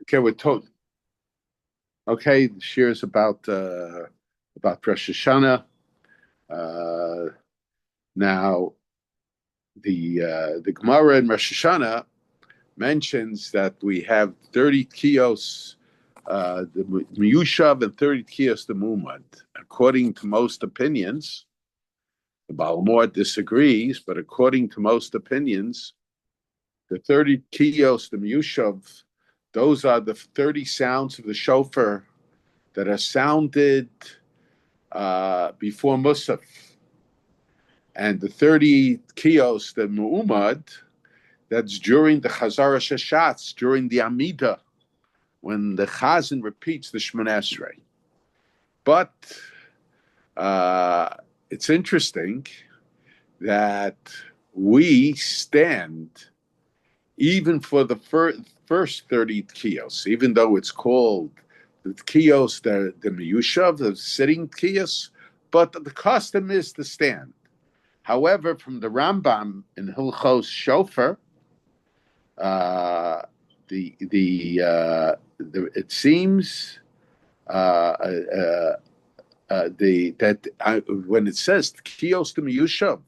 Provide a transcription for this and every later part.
Okay, we're told. Okay, the shir is about Rosh Hashana. Uh, Now, the Gemara in Rosh Hashana mentions that we have 30 kios, the Miyushav, and 30 kios the Mumad. According to most opinions, the Baal disagrees, but according to most opinions, the 30 kios the Miyushav, those are the 30 sounds of the shofar that are sounded before Musaf. And the 30 kios, the Mu'umad, that's during the Chazara Shashatz, during the Amida, when the Chazan repeats the Shemona Esrei. But it's interesting that we stand even for the first 30 kios, even though it's called the kios, the Miyushav, the sitting kios, but the custom is to stand. However, from the Rambam in Hilchos Shofar, it seems when it says kios to miyushav,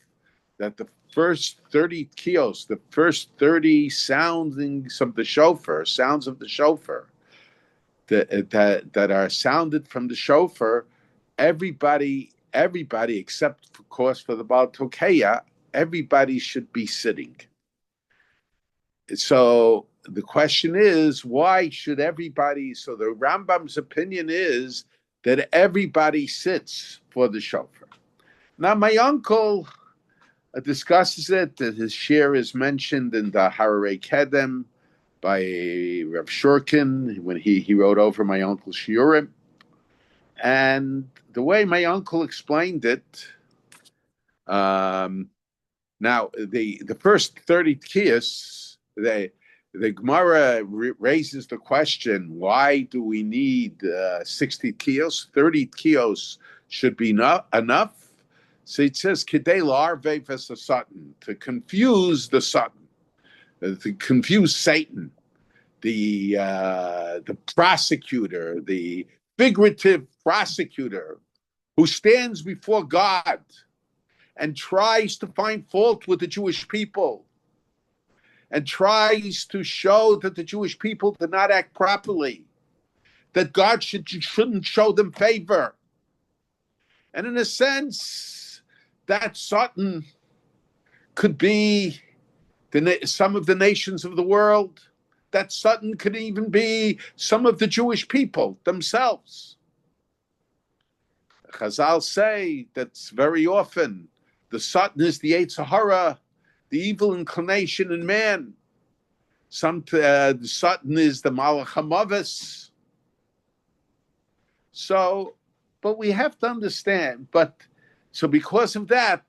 that the first 30 kios, the first 30 sounds of the shofar, that are sounded from the shofar, everybody, except of course for the Baal Tokeya, everybody should be sitting. So the question is, why should everybody? So the Rambam's opinion is that everybody sits for the shofar. Now my uncle discusses it. That his share is mentioned in the Hararei Kedem by Rav Shurkin when he wrote over my uncle's shiurim. And the way my uncle explained it, now the first 30 kiyos, the Gemara raises the question: why do we need 60 kiyos? 30 kiyos should be enough. So it says kidei la'arvei v'sasatan, to confuse the Satan, to confuse Satan, the prosecutor, the figurative prosecutor who stands before God and tries to find fault with the Jewish people and tries to show that the Jewish people did not act properly, that God shouldn't show them favor. And in a sense, that Satan could be some of the nations of the world. That Satan could even be some of the Jewish people themselves. Chazal say that's very often the Satan is the Yetzer Hara, the evil inclination in man. The Satan is the Malach HaMavis. So, but we have to understand, so because of that,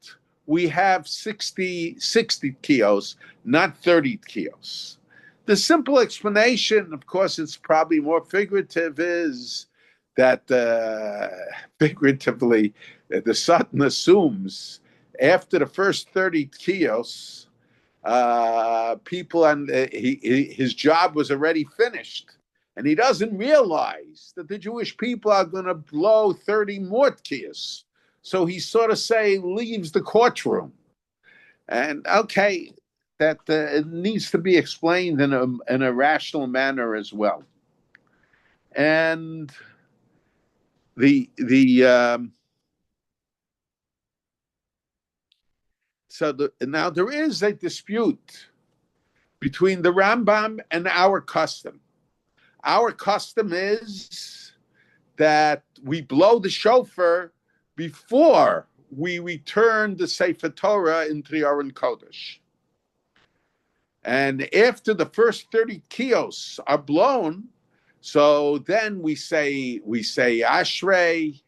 we have 60 kios, not 30 kios. The simple explanation, of course, it's probably more figurative, is that figuratively, the Satan assumes after the first 30 kios, people and his job was already finished. And he doesn't realize that the Jewish people are going to blow 30 more kios. So he sort of leaves the courtroom. And okay, that it needs to be explained in a rational manner as well. And now there is a dispute between the Rambam and our custom. Our custom is that we blow the shofar before we return the Sefer Torah into the Aron Kodesh. And after the first 30 kios are blown, so then we say Ashrei,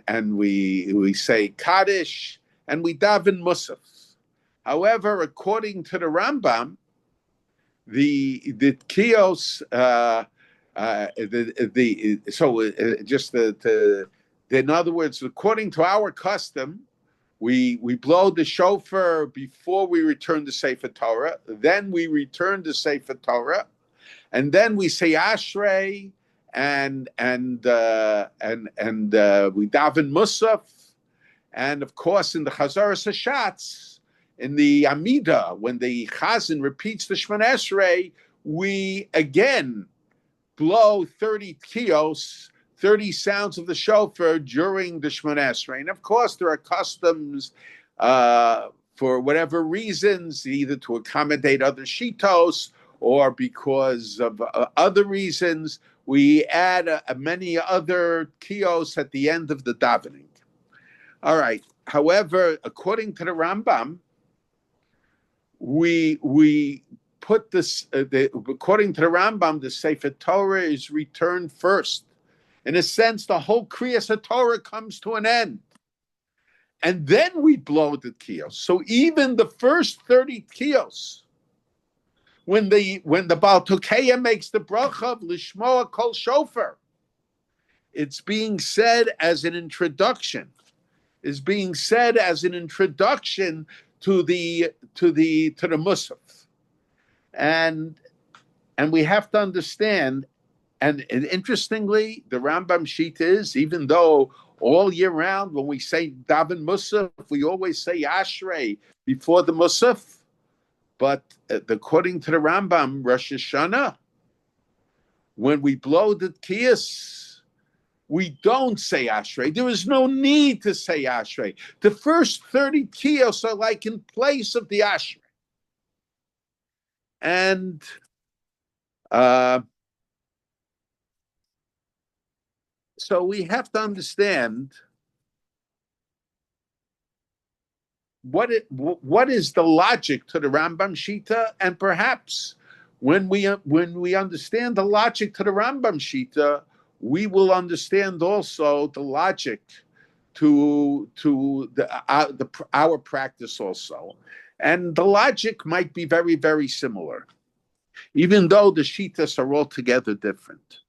and we say Kaddish, and we daven Musaf. However, according to the Rambam, the kios, in other words, according to our custom, We blow the shofar before we return to Sefer Torah. Then we return to Sefer Torah, and then we say Ashrei, and we daven Musaf, and of course in the Chazaras Hashatz, in the Amida, when the Chazan repeats the Shemon Esrei, we again blow 30 kios, 30 sounds of the shofar during the Shemon Esrei. And of course, there are customs for whatever reasons, either to accommodate other shitos or because of other reasons. We add many other kios at the end of the davening. All right. However, according to the Rambam, we put this, according to the Rambam, the Sefer Torah is returned first. In a sense, the whole Kriyas HaTorah comes to an end. And then we blow the kios. So even the first 30 kios, when the Baal Tokeya makes the bracha of Lishmoa Kol Shofar, it's being said as an introduction. Is being said as an introduction to the Musaf. And we have to understand, and interestingly, the Rambam sheet is, even though all year round when we say Daven Musaf, we always say Ashrei before the Musaf, but according to the Rambam, Rosh Hashana, when we blow the Kiyas, we don't say Ashrei. There is no need to say Ashrei. The first 30 Kiyos are like in place of the Ashrei. And so we have to understand what is the logic to the Rambam Shita, and perhaps when we understand the logic to the Rambam Shita, we will understand also the logic to our practice also, and the logic might be very, very similar, even though the Shitas are altogether different.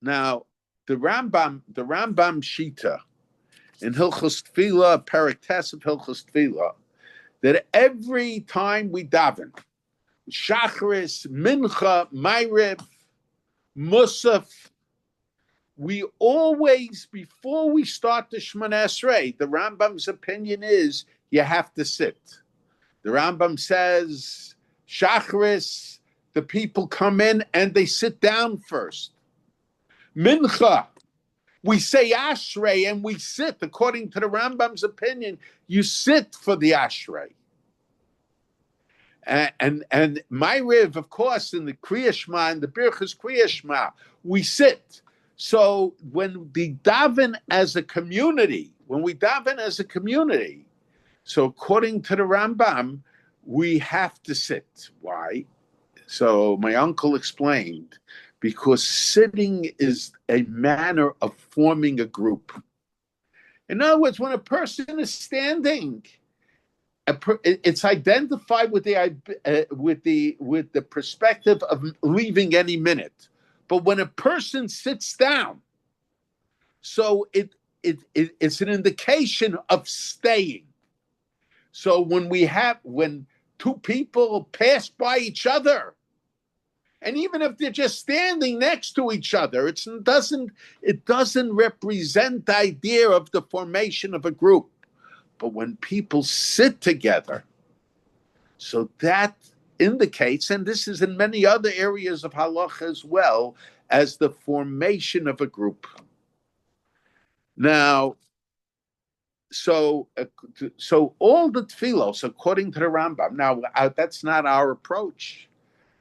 Now, the Rambam Shita in Hilchos Tefillah, Perek Tes of Hilchos Tefillah, that every time we daven, Shacharis, Mincha, Maariv, Musaf, we always, before we start the Shemona Esrei, the Rambam's opinion is you have to sit. The Rambam says, Shacharis, the people come in and they sit down first. Mincha, we say Ashrei and we sit. According to the Rambam's opinion, you sit for the Ashrei. And Maariv, of course, in the Kriya Shema, in the Birchas Kriya Shema, we sit. So when we daven as a community, so according to the Rambam, we have to sit. Why? So my uncle explained, because sitting is a manner of forming a group. In other words, when a person is standing, it's identified with the perspective of leaving any minute. But when a person sits down, so it's an indication of staying. So when two people pass by each other, and even if they're just standing next to each other, it doesn't represent the idea of the formation of a group. But when people sit together, so that indicates, and this is in many other areas of halacha as well, as the formation of a group. Now, so all the tefillos, according to the Rambam, now that's not our approach.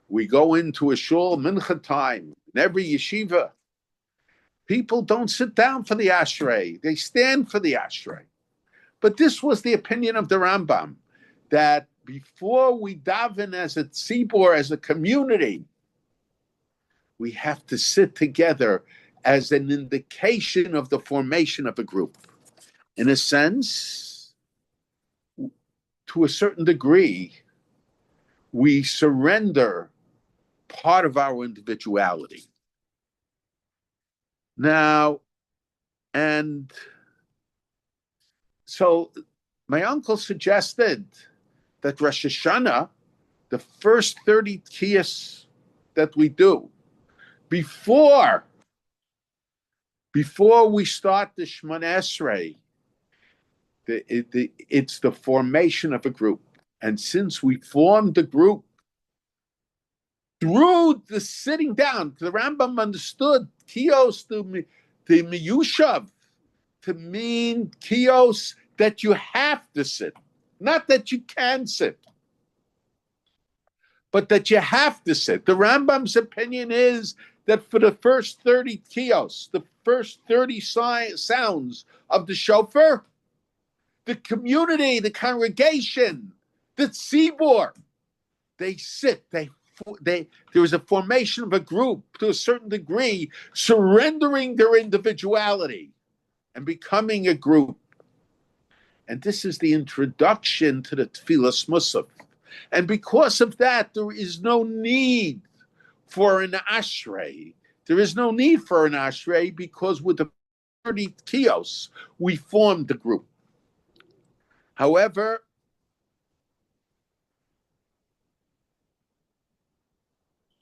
We go into a shul mincha time in every yeshiva. People don't sit down for the ashrei; they stand for the ashrei. But this was the opinion of the Rambam, that before we daven as a tzibor, as a community, we have to sit together as an indication of the formation of a group. In a sense, to a certain degree, we surrender part of our individuality. Now, and so my uncle suggested that Rosh Hashana, the first 30 tkiyos that we do, before we start the Shemona Esrei, it's the formation of a group. And since we formed the group through the sitting down, the Rambam understood kios, the miyushav, to mean kios that you have to sit, not that you can sit, but that you have to sit. The Rambam's opinion is that for the first 30 kios, the first 30 sounds of the shofar, the community, the congregation, the tzibur, they sit, there is a formation of a group to a certain degree, surrendering their individuality and becoming a group. And this is the introduction to the Tfilas Musaf. And because of that, there is no need for an ashrei. There is no need for an ashrei because with the 30 kios, we formed the group. However,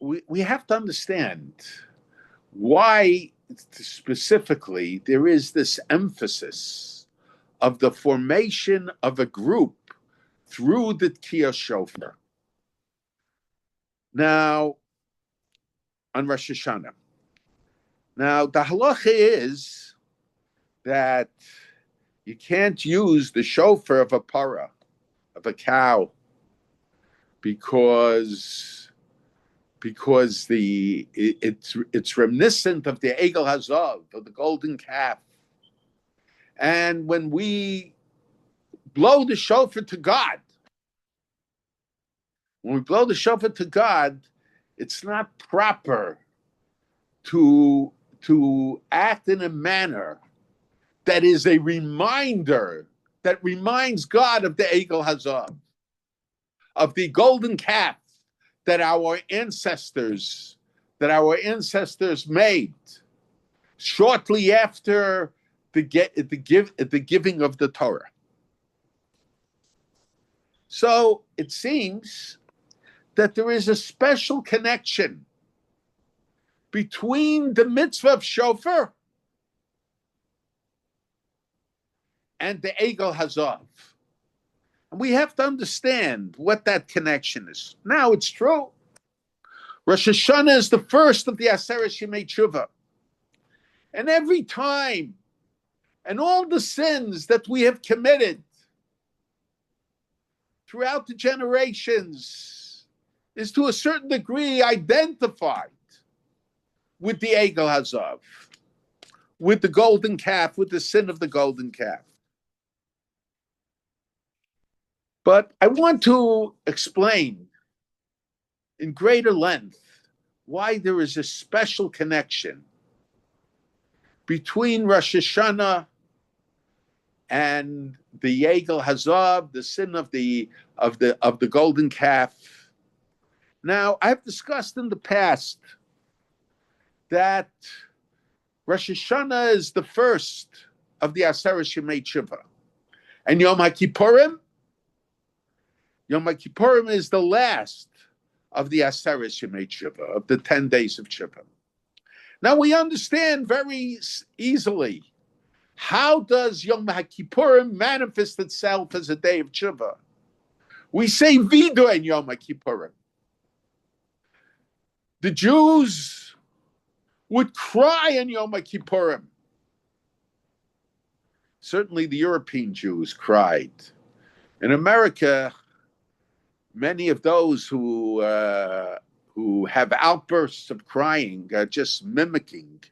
we have to understand why specifically there is this emphasis of the formation of a group through the Tkiyah Shofar. Now, on Rosh Hashana. Now, the halacha is that you can't use the shofar of a parah, of a cow, because it's reminiscent of the Egel Hazav, of the golden calf. And when we blow the shofar to God, it's not proper to act in a manner that is a reminder, that reminds God of the Egel Hazav, of the golden calf that our ancestors made shortly after the giving of the Torah. So it seems that there is a special connection between the mitzvah of shofar and the Egel Hazav. And we have to understand what that connection is. Now, it's true. Rosh Hashana is the first of the Aseret Yemei Tshuva. And every time, and all the sins that we have committed throughout the generations is to a certain degree identified with the Egel Hazav, with the golden calf, with the sin of the golden calf. But I want to explain in greater length why there is a special connection between Rosh Hashana and the Egel Hazav, the sin of the golden calf. Now, I've discussed in the past that Rosh Hashana is the first of the Aseret Yemei Tshuva, and Yom HaKippurim is the last of the Aseret Yemei Tshuva, of the 10 days of Tshuva. Now we understand very easily, how does Yom HaKippurim manifest itself as a day of Tshuva? We say Vidu in Yom HaKippurim. The Jews would cry in Yom HaKippurim. Certainly the European Jews cried. In America, many of those who have outbursts of crying are just mimicking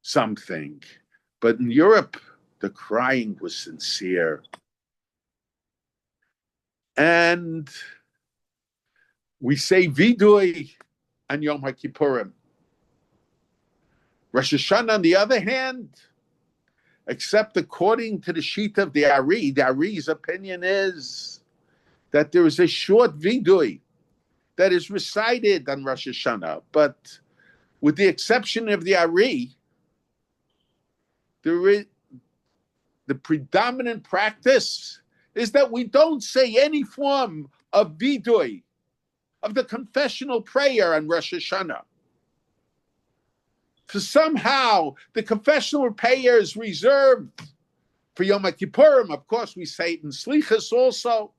something. But in Europe, the crying was sincere. And we say Vidui on Yom HaKippurim. Rosh Hashana, on the other hand, except according to the Shita of the Ari's opinion is that there is a short Vidui that is recited on Rosh Hashana, but with the exception of the Ari, there is the predominant practice is that we don't say any form of vidui, of the confessional prayer on Rosh Hashana. So somehow the confessional prayer is reserved for Yom Kippurim. Of course, we say it in Slichas also.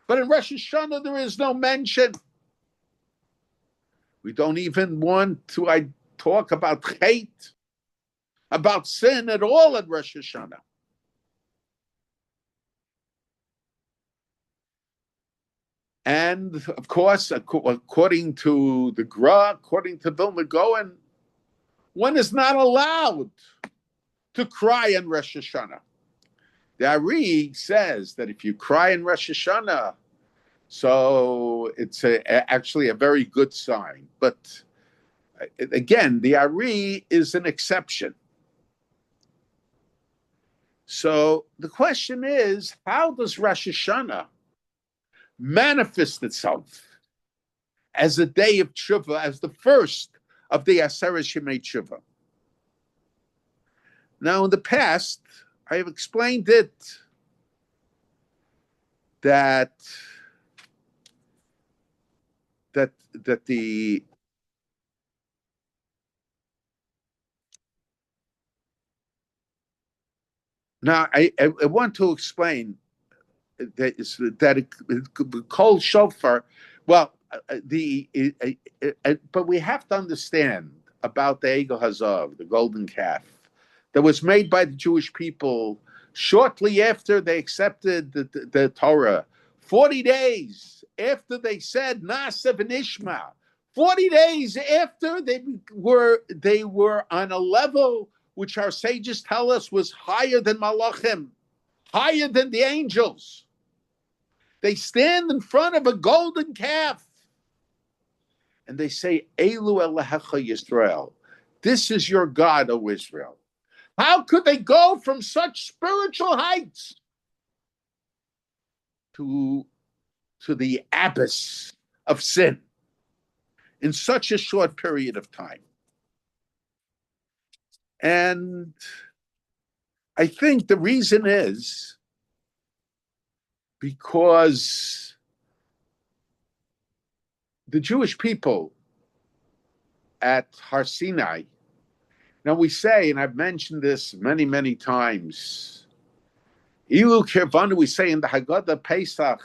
But in Rosh Hashanah, there is no mention. We don't even want to talk about hate, about sin at all at Rosh Hashanah. And of course, according to the Gra, according to Vilna Gaon, one is not allowed to cry in Rosh Hashanah. The Ari says that if you cry in Rosh Hashanah, so it's actually a very good sign. But again, the Ari is an exception. So the question is, how does Rosh Hashanah manifest itself as a day of tshuva, as the first of the Aseret Shemei Tshuva? Now, in the past, I have explained it that the now I want to explain that it called shofar. Well, but we have to understand about the Egel Hazav, the golden calf, that was made by the Jewish people shortly after they accepted the Torah. 40 days after they said Na'aseh v'nishma, 40 days after they were on a level which our sages tell us was higher than Malachim, higher than the angels. They stand in front of a golden calf and they say, Elu Elohecha Yisrael, this is your God, O Israel. How could they go from such spiritual heights to the abyss of sin in such a short period of time? And I think the reason is because the Jewish people at Har Sinai, now we say, and I've mentioned this many, many times, Ilu Kirvanu, we say in the Haggadah Pesach,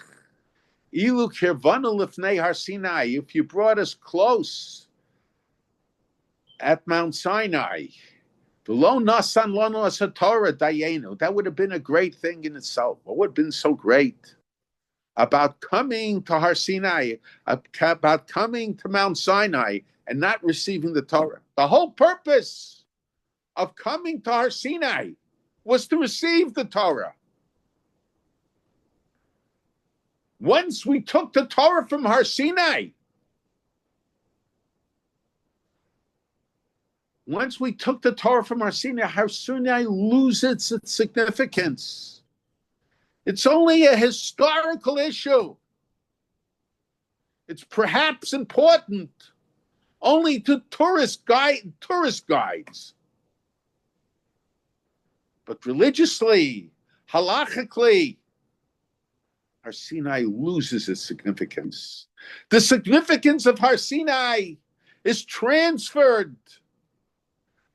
Ilu Kirvanu Lifnei Har Sinai, if you brought us close at Mount Sinai, V'lo nasan lanu as Torah dayenu, that would have been a great thing in itself. What would have been so great about coming to Har Sinai, about coming to Mount Sinai and not receiving the Torah? The whole purpose of coming to Har Sinai was to receive the Torah. Once we took the Torah from Har Sinai, Har Sinai loses its significance. It's only a historical issue. It's perhaps important only to tourist guides. But religiously, halachically, Har Sinai loses its significance. The significance of Har Sinai is transferred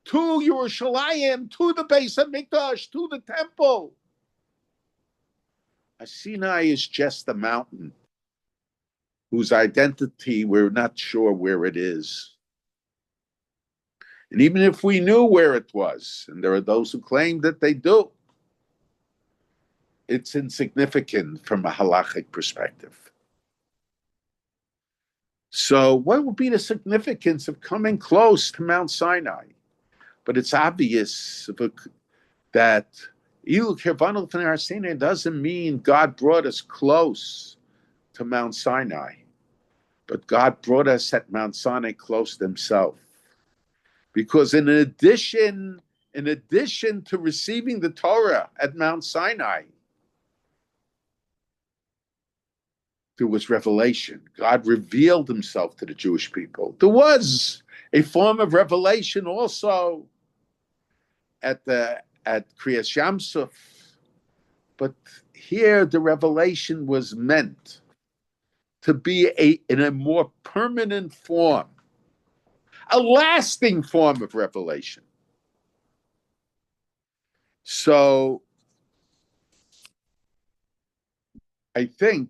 to Yerushalayim, to the Beis HaMikdash, to the temple. Har Sinai is just a mountain whose identity we're not sure where it is. And even if we knew where it was, and there are those who claim that they do, it's insignificant from a halachic perspective. So what would be the significance of coming close to Mount Sinai? But it's obvious that Ilu Kirvanu L'fnei Har Sinai doesn't mean God brought us close to Mount Sinai, but God brought us at Mount Sinai close to himself. Because in addition to receiving the Torah at Mount Sinai, there was revelation. God revealed himself to the Jewish people. There was a form of revelation also at Kriyas Yamsuf, but here the revelation was meant to be in a more permanent form, a lasting form of revelation. So I think,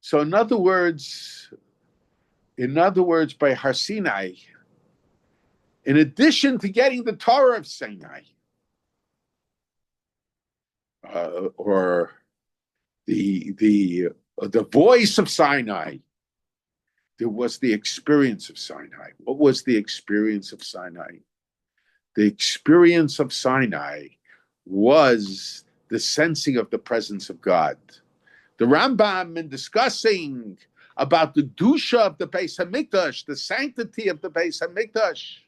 so in other words, by Har Sinai, in addition to getting the Torah of Sinai, or the voice of Sinai, there was the experience of Sinai. What was the experience of Sinai? The experience of Sinai was the sensing of the presence of God. The Rambam, in discussing about the dusha of the Beis Hamikdash, the sanctity of the Beis Hamikdash,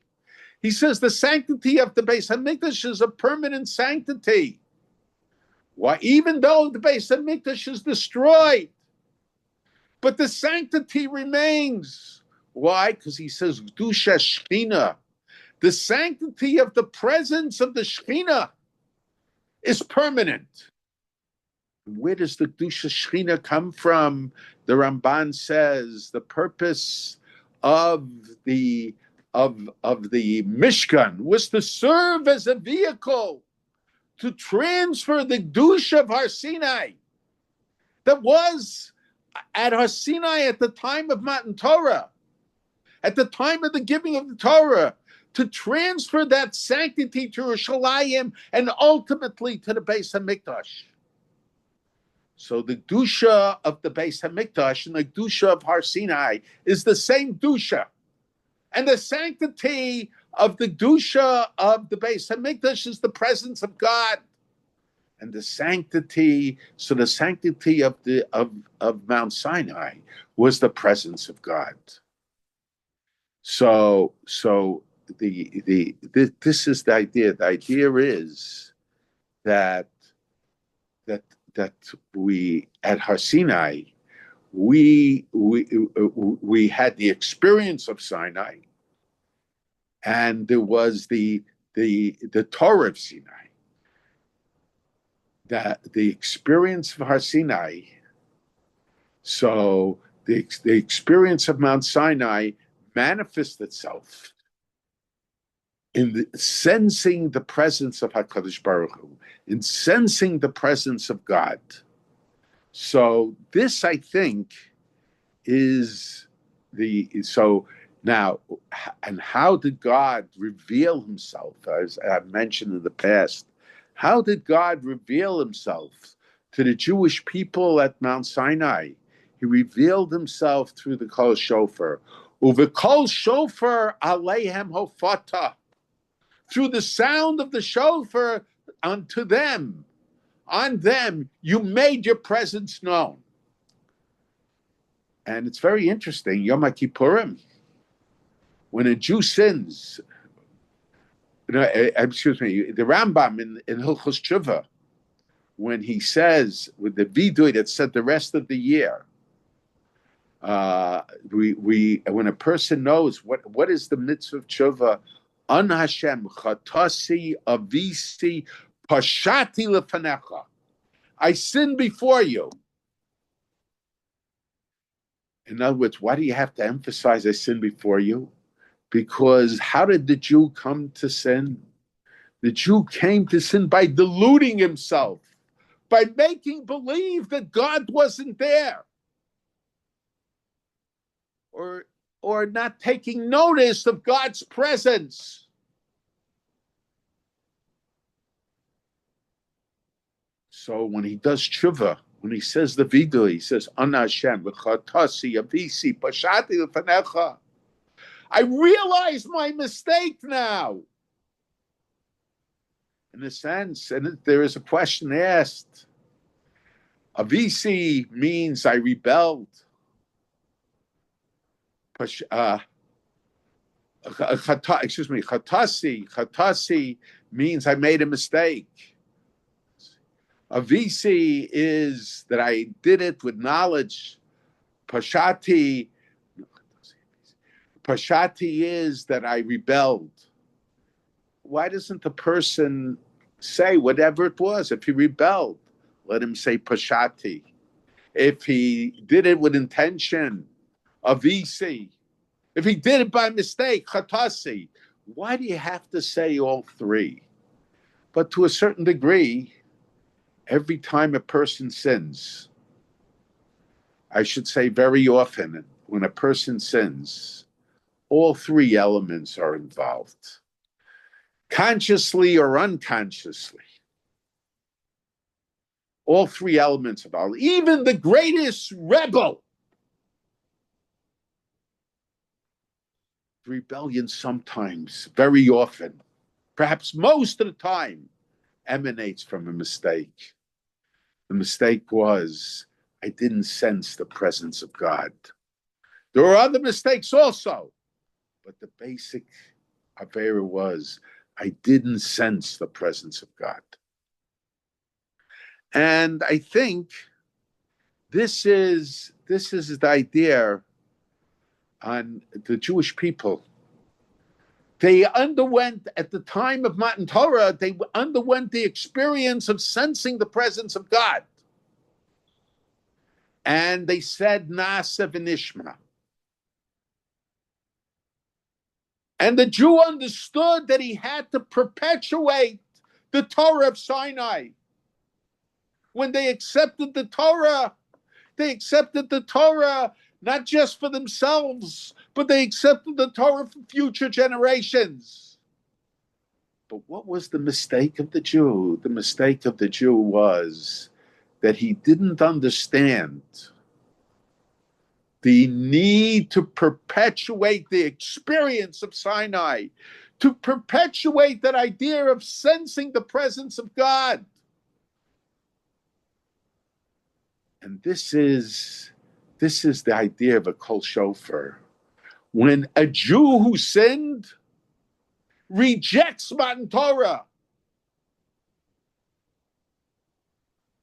he says the sanctity of the Beis Hamikdash is a permanent sanctity. Why, even though the Beis Hamikdash is destroyed, but the sanctity remains. Why? Because he says Dusha Shechina, the sanctity of the presence of the Shechina is permanent. Where does the Dusha Shechina come from? The Ramban says the purpose of the Mishkan was to serve as a vehicle to transfer the Dusha of Har Sinai that was at Har Sinai at the time of Matan Torah, at the time of the giving of the Torah, to transfer that sanctity to Yerushalayim and ultimately to the Beis Hamikdash. So the Dusha of the Beis Hamikdash and the Dusha of Har Sinai is the same Dusha. And the sanctity of the Dusha of the Beis Hamikdash is the presence of God. And the sanctity of Mount Sinai was the presence of God. So this is the idea. The idea is that we at Har Sinai we had the experience of Sinai, and there was the Torah of Sinai. That the experience of Har Sinai, so the experience of Mount Sinai manifests itself in sensing the presence of HaKadosh Baruch Hu, in sensing the presence of God. So this, I think, is so now, and how did God reveal himself? As I've mentioned in the past, how did God reveal himself to the Jewish people at Mount Sinai? He revealed himself through the Kol Shofar. Uvekol Shofar aleihem hofata. Through the sound of the shofar unto them, on them, you made your presence known. And it's very interesting, Yom Kippurim, when a Jew sins, the Rambam in Hilchos Tshuva, when he says, with the vidui that said the rest of the year, when a person knows what is the mitzvah of tshuva, an Hashem chatasi avisi pashati lefanecha, I sinned before you. In other words, why do you have to emphasize I sinned before you? Because how did the Jew come to sin? The Jew came to sin by deluding himself, by making believe that God wasn't there, or not taking notice of God's presence. So when he does tshuva, when he says the vidu, he says, Ana Hashem, v'chatasi avisi pashati lefanecha. I realize my mistake now. In a sense, and there is a question asked. Avisi means I rebelled. Chatasi means I made a mistake. Avisi is that I did it with knowledge. Pashati is that I rebelled. doesn't the person say whatever it was? If he rebelled, let him say pashati. If he did it with intention, avisi. If he did it by mistake, chatasi. Why do you have to say all three? But to a certain degree, every time a person sins, I should say very often, when a person sins, all three elements are involved, consciously or unconsciously. All three elements of all, even the greatest rebel. Rebellion sometimes, very often, perhaps most of the time, emanates from a mistake. The mistake was, I didn't sense the presence of God. There were other mistakes also, but the basic avera was, I didn't sense the presence of God. And I think this is the idea on the Jewish people. They underwent, at the time of Matan Torah, they underwent the experience of sensing the presence of God. And they said, Nasa v'nishma. And the Jew understood that he had to perpetuate the Torah of Sinai. When they accepted the Torah not just for themselves, but they accepted the Torah for future generations. But what was the mistake of the Jew? The mistake of the Jew was that he didn't understand the need to perpetuate the experience of Sinai, to perpetuate that idea of sensing the presence of God. And this is the idea of a kol shofar. When a Jew who sinned rejects Matan Torah,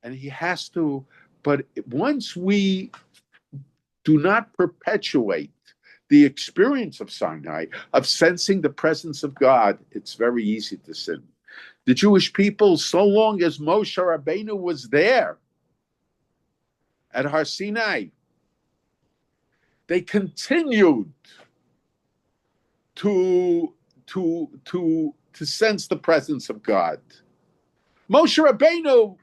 and he has to, but once we do not perpetuate the experience of Sinai, of sensing the presence of God, it's very easy to sin. The Jewish people, so long as Moshe Rabbeinu was there at Har Sinai, they continued to sense the presence of God. Moshe Rabbeinu,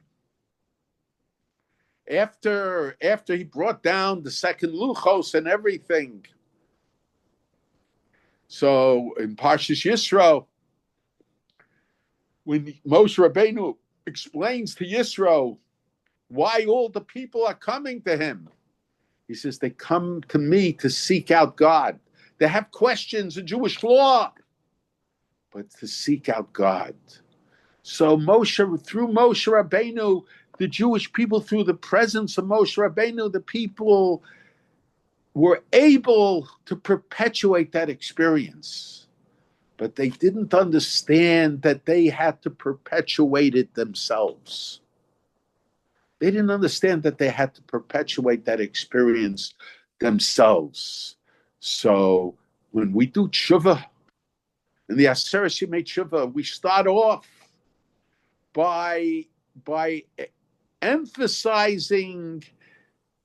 after he brought down the second luchos and everything, so in Parshas Yisro, when Moshe Rabbeinu explains to Yisro why all the people are coming to him, he says, they come to me to seek out God. They have questions in Jewish law, but to seek out God. So through Moshe Rabbeinu, the Jewish people, through the presence of Moshe Rabbeinu, the people were able to perpetuate that experience. But they didn't understand that they had to perpetuate it themselves. They didn't understand that they had to perpetuate that experience themselves. So when we do tshuva, in the Aseret Yemei Tshuva, we start off by emphasizing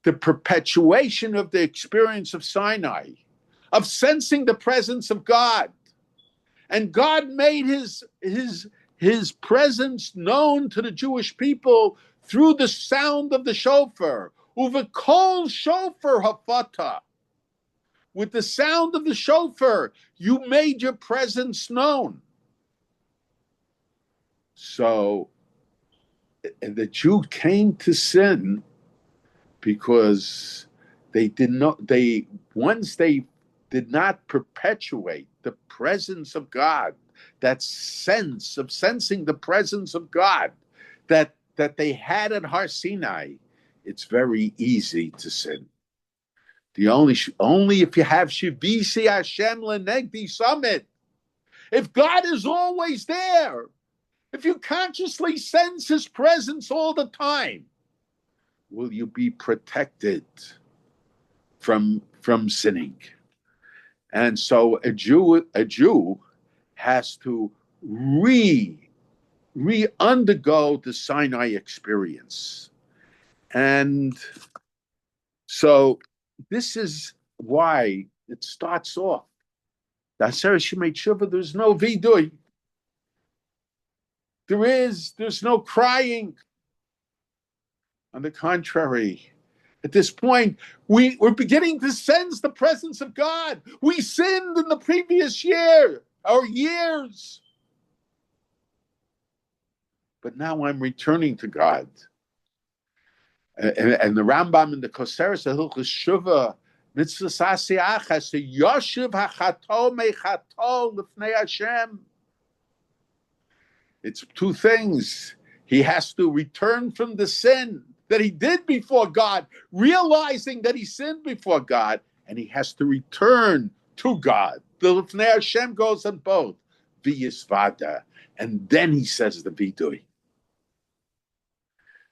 the perpetuation of the experience of Sinai, of sensing the presence of God. And God made his presence known to the Jewish people through the sound of the shofar. Uvekol shofar hafata. With the sound of the shofar, you made your presence known. So the Jew came to sin because once they did not perpetuate the presence of God, that sense of sensing the presence of God that they had at Har Sinai, it's very easy to sin. The only if you have Shivisi Hashem Lenegdi Summit, if God is always there, if you consciously sense his presence all the time, will you be protected from sinning? And so a Jew has to undergo the Sinai experience. And so this is why it starts off. There's no vidui. There's no crying. On the contrary, at this point, we're beginning to sense the presence of God. We sinned in the previous year, or years. But now I'm returning to God. And the Rambam in the Koseres Hilchos Shuvah, Mitzvah Sasi Achas, Yoshiv HaChato Mechato L'fnei Hashem. It's two things. He has to return from the sin that he did before God, realizing that he sinned before God, and he has to return to God. The L'fnei Hashem goes on both, V'yisvada, and then he says the Vidui.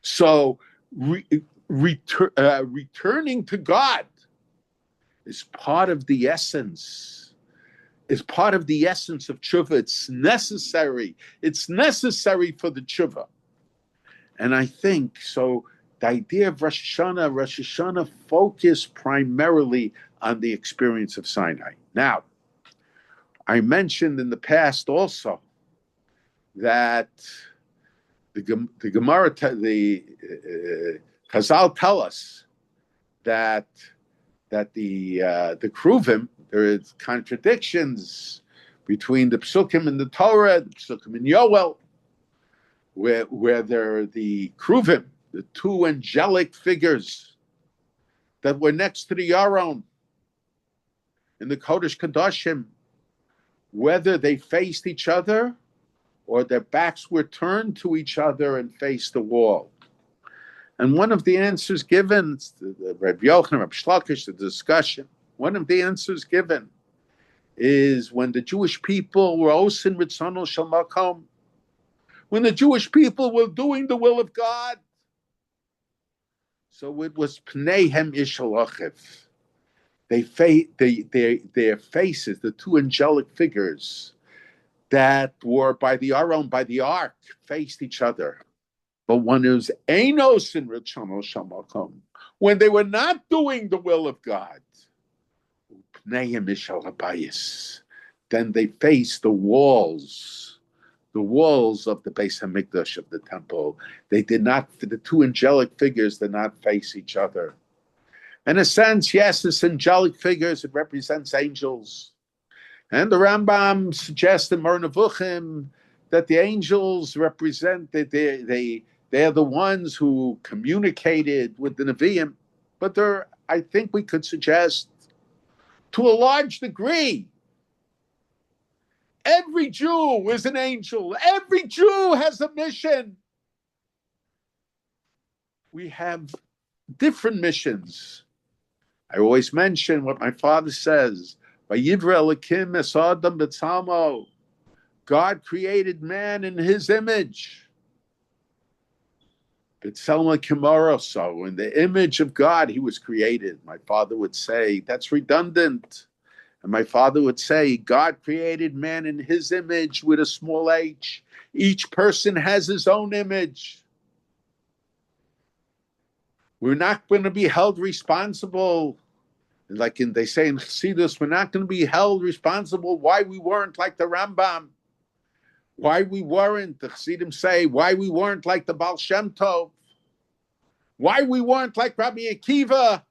So returning to God is part of the essence. Is part of the essence of tshuva. It's necessary. It's necessary for the tshuva. And I think so. The idea of Rosh Hashana focused primarily on the experience of Sinai. Now, I mentioned in the past also that the Gemara, the Chazal tell us that the Kruvim, there is contradictions between the Psukim and the Torah, the Psukim and Yoel, where there are the Kruvim, the two angelic figures that were next to the Aron in the Kodesh Kodashim, whether they faced each other or their backs were turned to each other and faced the wall. And one of the answers given, the Rabbi Yochanan, Rabbi Shlokish, the discussion, one of the answers given is when the Jewish people were osin ritzono shel makom, when the Jewish people were doing the will of God. So it was pneihem ishalochiv. Their faces, the two angelic figures that were by the Aron, by the ark, faced each other. But when it was Enos in Ritzono shel makom, when they were not doing the will of God, then they faced the walls of the Beis Hamikdash, of the temple. They did not, the two angelic figures did not face each other. In a sense, yes, it's angelic figures, it represents angels. And the Rambam suggests in Moreh Nevuchim that the angels represent, that they're the ones who communicated with the Nevi'im. But I think we could suggest, to a large degree, every Jew is an angel. Every Jew has a mission. We have different missions. I always mention what my father says, Vayivra Elokim es Adam b'tzalmo. God created man in his image. B'tzalmo kimaro, so in the image of God he was created. My father would say, that's redundant. And my father would say, God created man in his image with a small h. Each person has his own image. We're not going to be held responsible. Like they say in Chassidus, we're not going to be held responsible why we weren't like the Rambam. Why we weren't, the Chassidim say, why we weren't like the Baal Shem Tov. Why we weren't like Rabbi Akiva.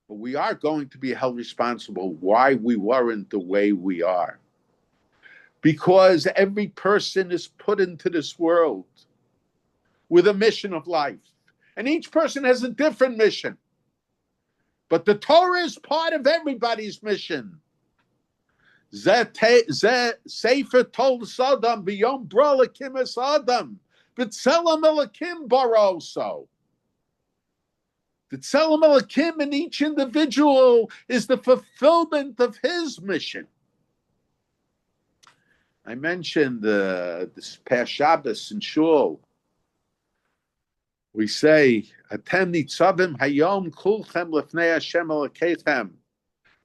But we are going to be held responsible why we weren't the way we are. Because every person is put into this world with a mission of life. And each person has a different mission. But the Torah is part of everybody's mission. Sefer told Sodom, b'yom bra lakim es Adam, b'tzelem elakim baroso. The tzelem elakim in each individual is the fulfillment of his mission. I mentioned this past Shabbos in Shul. We say, "Atem nitzavim hayom kulchem lefnei Hashem Elokeichem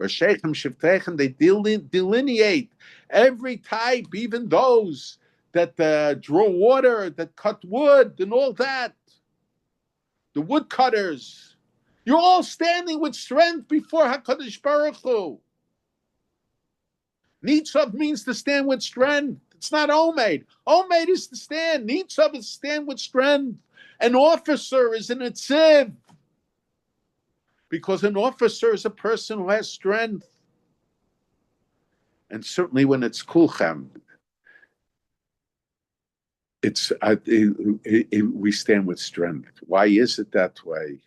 Rashechem Shiftechem, they delineate every type, even those that draw water, that cut wood, and all that. The woodcutters. You're all standing with strength before HaKadosh Baruch Hu. Nitzav means to stand with strength. It's not Omed. Omed is to stand. Nitzav is to stand with strength. An officer is an Netziv. Because an officer is a person who has strength. And certainly when it's Kulchem, we stand with strength. Why is it that way?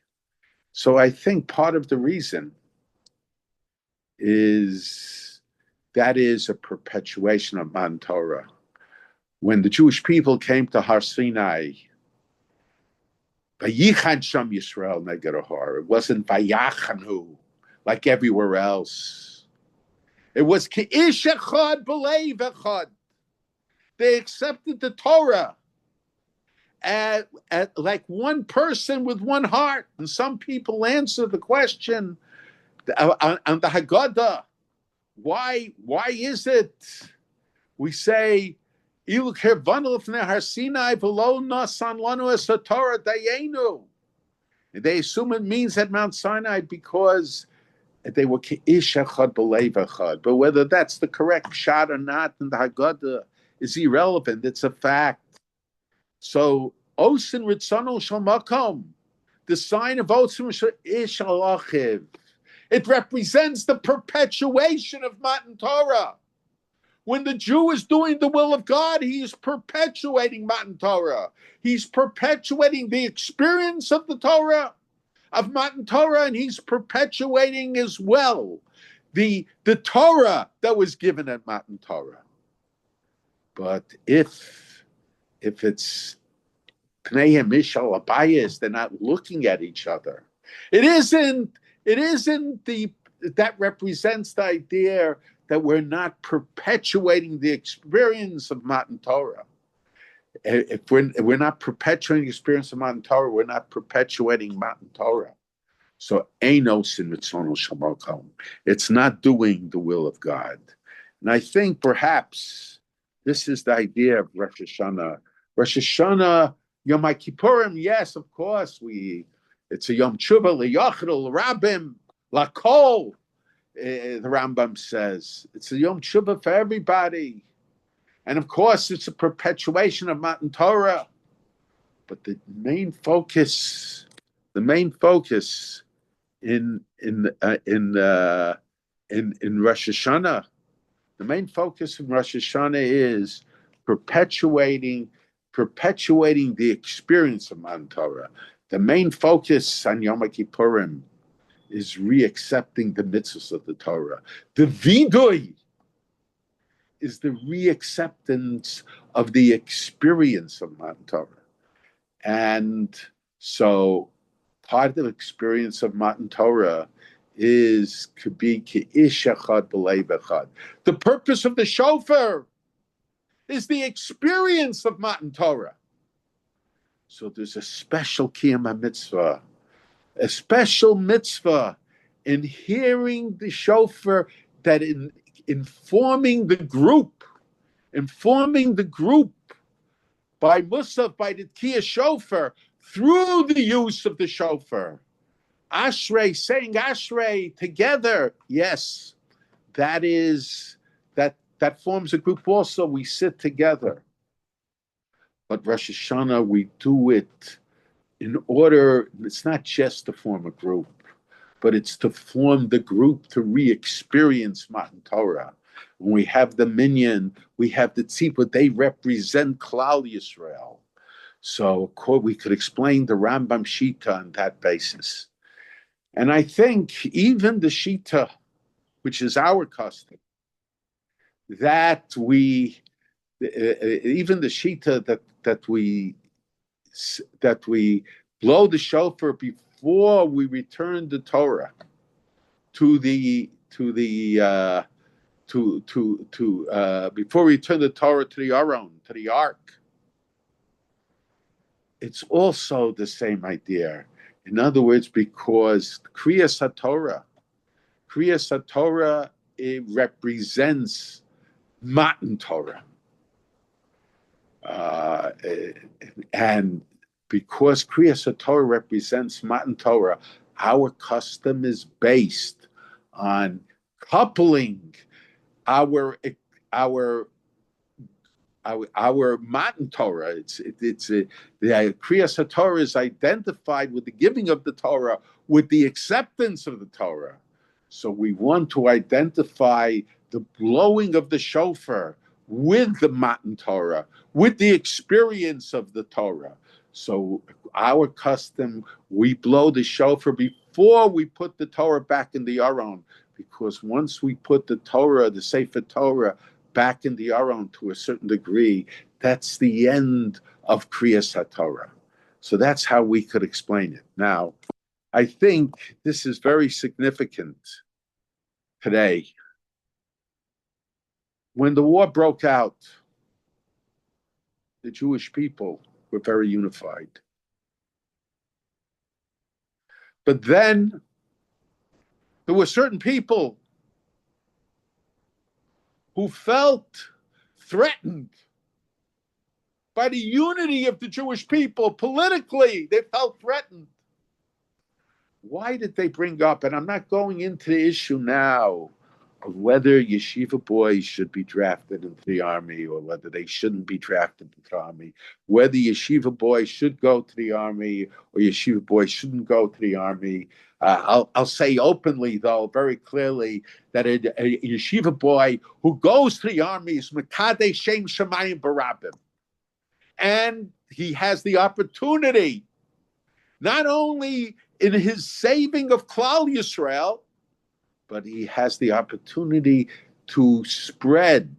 So I think part of the reason is that is a perpetuation of Matan Torah. When the Jewish people came to Har Sinai, Vayichad Sham Yisrael Neged Har. It wasn't Vayachanu like everywhere else. It was K'ish Echad B'Leiv Echad. They accepted the Torah at like one person with one heart. And some people answer the question on the Haggadah. Why is it we say they assume it means at Mount Sinai because they were K'ish Echad B'Leiv Echad. But whether that's the correct shot or not in the Haggadah is irrelevant. It's a fact. So Osin Ritzono Shel Makom, the sign of Osin Ish Alachiv. It represents the perpetuation of Matan Torah. When the Jew is doing the will of God, he is perpetuating Matan Torah. He's perpetuating the experience of the Torah, of Matan Torah, and he's perpetuating as well the Torah that was given at Matan Torah. But if it's Pnei Mishal Abayis, they're not looking at each other. It isn't that represents the idea that we're not perpetuating the experience of Matan Torah. If we're not perpetuating the experience of Matan Torah, we're not perpetuating Matan Torah. So Einos in Ritzono Shel Makom. It's not doing the will of God. And I think perhaps this is the idea of Rosh Hashana. Rosh Hashana, Yom Kippurim, yes, of course, it's a Yom Tshuva, L'Yochel, Rabbim, L'Kol, the Rambam says. It's a Yom Tshuva for everybody. And of course, it's a perpetuation of Matan Torah. But the main focus in Rosh Hashana, the main focus in Rosh Hashana is perpetuating the experience of Matan Torah. The main focus on Yom Kippurim is reaccepting the mitzvahs of the Torah. The vidui is the reacceptance of the experience of Matan Torah. And so part of the experience of Matan Torah could be K'ish Echad B'Leiv Echad. The purpose of the Shofar is the experience of Matan Torah. So there's a special Kiyam mitzvah, a special mitzvah in hearing the Shofar, that in informing the group by Musaf, by the Kiyah Shofar, through the use of the Shofar. Ashrei, saying Ashrei together, yes, that forms a group also. We sit together. But Rosh Hashana, we do it in order, it's not just to form a group, but it's to form the group to re-experience Matan Torah. When we have the minyan, we have the tzipah, they represent Klal Yisrael. So we could explain the Rambam Shita on that basis. And I think even the Shita, which is our custom, that even the Shita that we blow the shofar before we return the Torah before we return the Torah to the Aron, to the Ark. It's also the same idea. In other words, because Kriyas HaTorah, Kriyas HaTorah, it represents Matan Torah. And because Kriyas HaTorah represents Matan Torah, our custom is based on coupling our Matan Torah. The Kriyas HaTorah is identified with the giving of the Torah, with the acceptance of the Torah. So we want to identify the blowing of the shofar with the Matan Torah, with the experience of the Torah. So our custom, we blow the shofar before we put the Torah back in the Aron, because once we put the Torah, the Sefer Torah, back in the Aron to a certain degree, that's the end of Kriyas HaTorah. So that's how we could explain it. Now, I think this is very significant today. When the war broke out, the Jewish people were very unified. But then there were certain people who felt threatened by the unity of the Jewish people. Politically, they felt threatened. Why did they bring up, and I'm not going into the issue now of whether yeshiva boys should be drafted into the army or whether they shouldn't be drafted into the army, whether yeshiva boys should go to the army or yeshiva boys shouldn't go to the army. I'll say openly, though, very clearly, that a yeshiva boy who goes to the army is Mekadeh Shem Shemayim Barabim. And he has the opportunity, not only in his saving of Klal Yisrael, but he has the opportunity to spread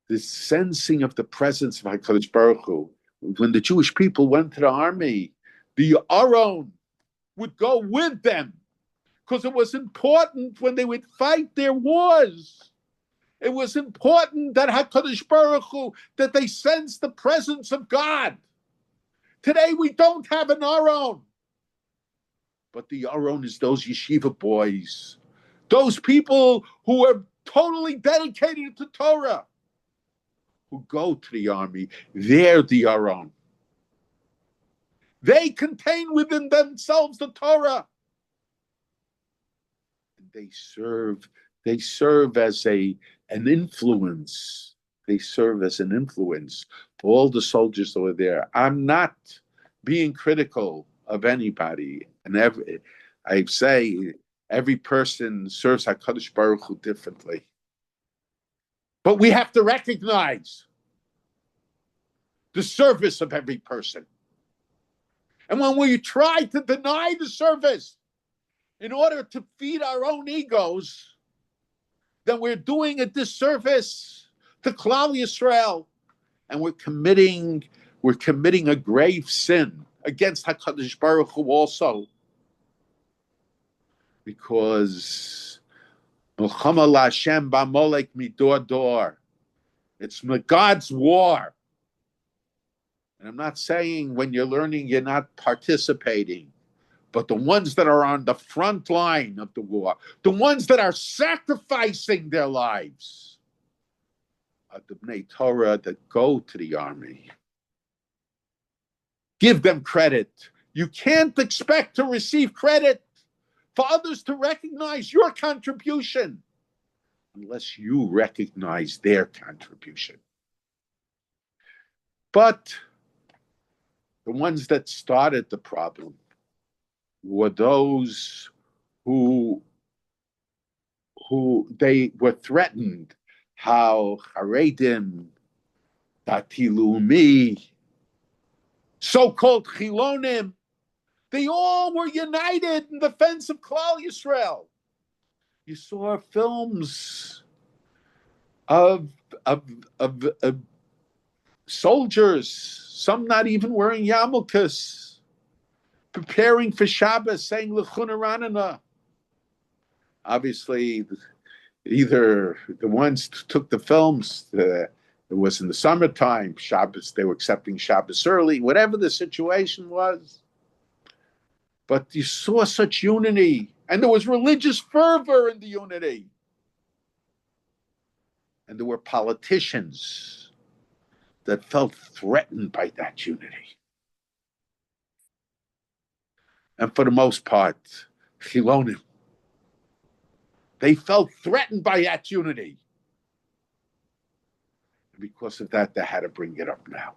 the sensing of the presence of HaKadosh Baruch Hu. When the Jewish people went to the army, the Aron would go with them, because it was important when they would fight their wars. It was important that HaKadosh Baruch Hu, that they sense the presence of God. Today we don't have an Aron. But the Aron is those yeshiva boys, those people who are totally dedicated to Torah, who go to the army. They're the Aron. They contain within themselves the Torah. They serve as an influence. They serve as an influence for all the soldiers that were there. I'm not being critical of anybody, and I say every person serves HaKadosh Baruch Hu differently. But we have to recognize the service of every person. And when we try to deny the service in order to feed our own egos, then we're doing a disservice to Klal Yisrael, and we're committing a grave sin against HaKadosh Baruch Hu also, because Milchama LaHashem Ba'Molek Midor Dor. It's God's war. And I'm not saying when you're learning you're not participating, but the ones that are on the front line of the war, the ones that are sacrificing their lives, are the Bnei Torah that go to the army. Give them credit. You can't expect to receive credit for others to recognize your contribution unless you recognize their contribution. But the ones that started the problem were those who they were threatened. How Haredim, Dati Leumi, so-called Chilonim, they all were united in defense of Klal Yisrael. You saw films of soldiers, some not even wearing yarmulkes, preparing for Shabbos, saying L'chuna Ranana. Obviously, either the ones took the films, it was in the summertime, Shabbos, they were accepting Shabbos early, whatever the situation was. But you saw such unity. And there was religious fervor in the unity. And there were politicians that felt threatened by that unity. And for the most part, Chilonim, they felt threatened by that unity. And because of that, they had to bring it up now.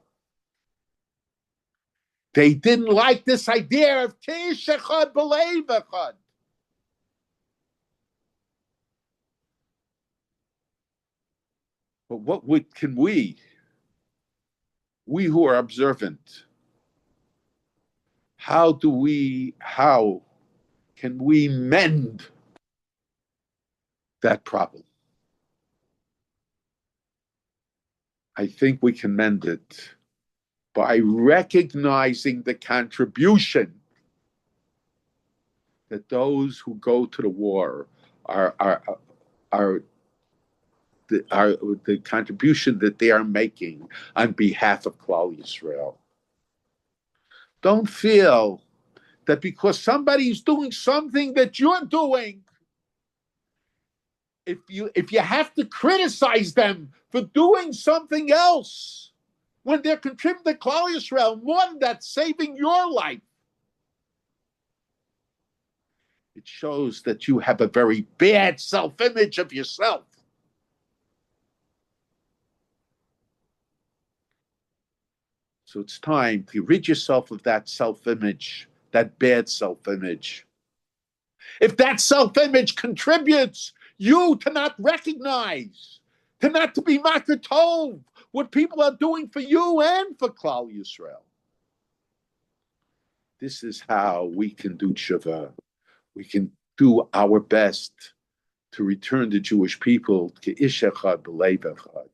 They didn't like this idea of Kish Echad B'Leiv Echad. But can we who are observant, how can we mend that problem? I think we can mend it by recognizing the contribution that those who go to the war are the contribution that they are making on behalf of Klal Yisrael. Don't feel that because somebody's doing something that you're doing, if you have to criticize them for doing something else when they're contributing to Klal Yisrael more than that, saving your life, it shows that you have a very bad self-image of yourself. So it's time to rid yourself of that self-image, that bad self-image. If that self-image contributes you to not recognize, to not to be makar tov, what people are doing for you and for Klal Yisrael. This is how we can do tshuva. We can do our best to return the Jewish people to Ish Echad B'Leiv Echad.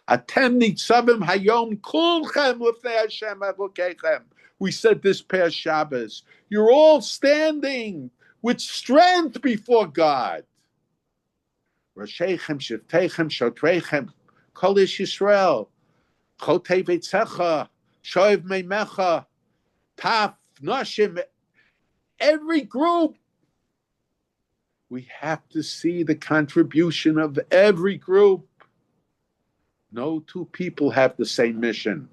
Atem nitzavim hayom kulchem l'fnei Hashem Elokeichem. We said this past Shabbos. You're all standing with strength before God. Rosheichem, Shivteichem, Shotreichem, Kol Ish Yisrael, Chotei Veitzecha, Shoev Meimecha, Taf, Nashim, every group. We have to see the contribution of every group. No two people have the same mission.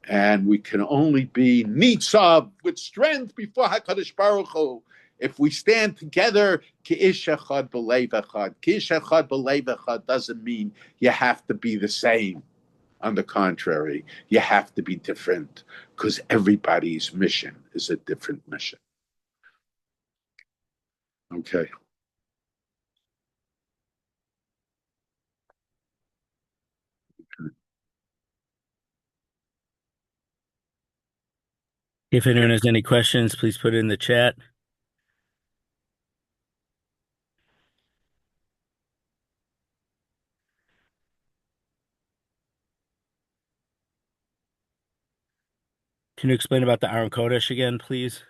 And we can only be nitzav, with strength before HaKadosh Baruch Hu, if we stand together. Ki'ish echad b'leiv echad. Ki'ish echad b'leiv echad doesn't mean you have to be the same. On the contrary, you have to be different, because everybody's mission is a different mission. Okay. If anyone has any questions, please put it in the chat. Can you explain about the Aron Kodesh again, please?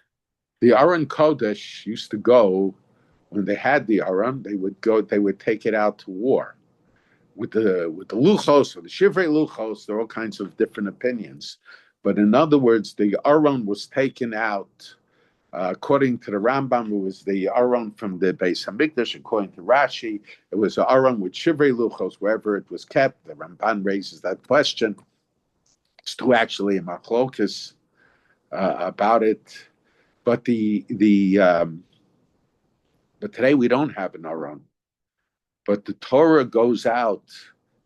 The Aron Kodesh used to go, when they had the Aron, they would take it out to war. With the luchos or the shivrei luchos, there are all kinds of different opinions. But in other words, the Aron was taken out, according to the Rambam, it was the Aron from the Beis Hamikdash. According to Rashi, it was an Aron with shivrei luchos wherever it was kept. The Ramban raises that question. It's two actually in machlokas about it. But but today we don't have an Aron. But the Torah goes out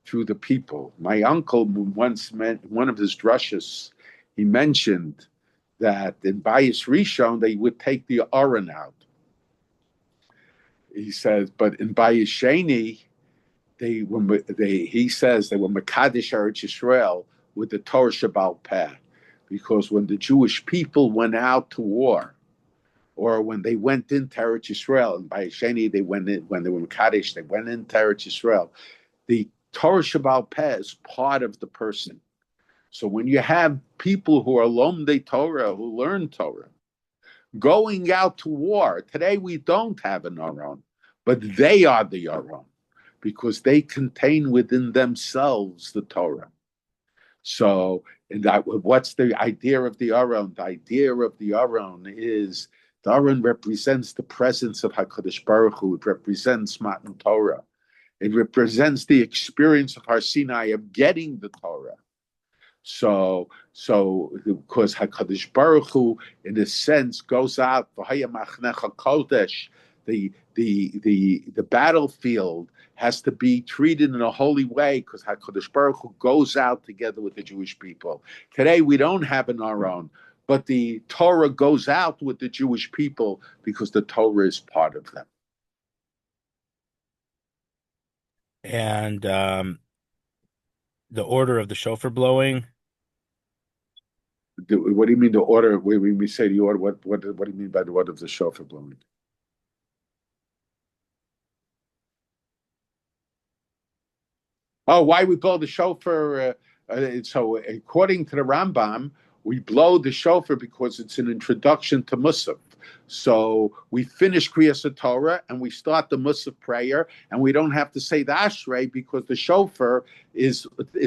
through the people. My uncle once meant one of his drushes, he mentioned that in Bayis Rishon they would take the Aron out. He says, but in Bayis Sheni, he says they were Mekadesh Eretz Yisrael with the Torah Shabbal Peh, because when the Jewish people went out to war, or when they went into Eretz Yisrael, and by Sheni they went in, when they were Mekadesh, they went into Eretz Yisrael. The Torah Shabbal Peh is part of the person. So when you have people who are Lomdei Torah, who learn Torah, going out to war, today we don't have an Aron, but they are the Aron, because they contain within themselves the Torah. So what's the idea of the Aron? The idea of the Aron is The Aron represents the presence of Hakadosh Baruch Hu. It represents Matan Torah. It represents the experience of Har Sinai of getting the Torah. So because Hakadosh Baruch Hu, in a sense, goes out for Hayamachnecha Kodesh, the battlefield has to be treated in a holy way because Hakadosh Baruch Hu goes out together with the Jewish people. Today we don't have an our own, but the Torah goes out with the Jewish people because the Torah is part of them. And the order of the shofar blowing. What do you mean the order? When we say the order, what do you mean by the order of the shofar blowing? Oh, why we blow the shofar? So, according to the Rambam, we blow the shofar because it's an introduction to Musaf. So we finish Kriyas Torah and we start the Musaf prayer, and we don't have to say the Ashrei because the shofar is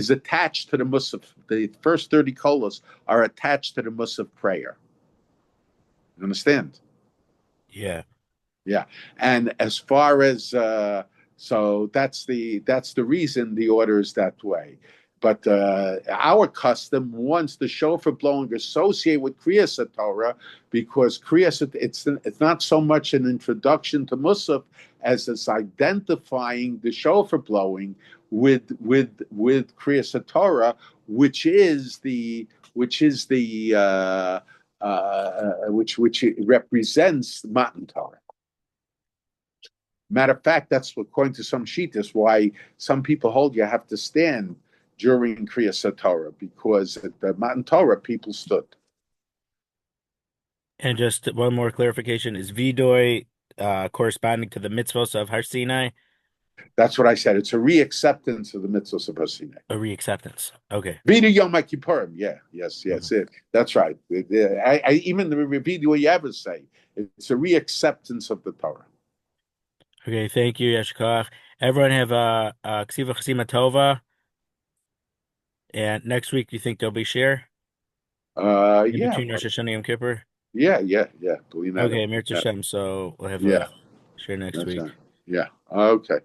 attached to the Musaf. The first 30 kolos are attached to the Musaf prayer. You understand? Yeah. Yeah, and as far as so that's the reason the order is that way. But our custom wants the shofar blowing associate with Kriyas Torah because Kriyas it's not so much an introduction to Musaf as it's identifying the shofar blowing with Kriyas Torah, which represents Matan Torah. Matter of fact, that's according to some shitas why some people hold you have to stand during Kriyas Torah because at the Matan Torah people stood. And just one more clarification, is Vidoy corresponding to the mitzvos of Har Sinai? That's what I said. It's a reacceptance of the mitzvahs of Har Sinai. A reacceptance. Okay. Vida Yom Kippurim. Yeah, yes, Mhm. that's right. Even the Vida you ever say it's a reacceptance of the Torah. Okay, thank you, Yeshikach. Everyone have a Ksiva Chasima Tova. And next week, you think there'll be share in Yeah, between Rosh Hashana and Yom Kippur? yeah. Believe that. Okay, Mir Yeah, Tashem. So we'll have yeah, a share next that's week. right. Yeah. Okay.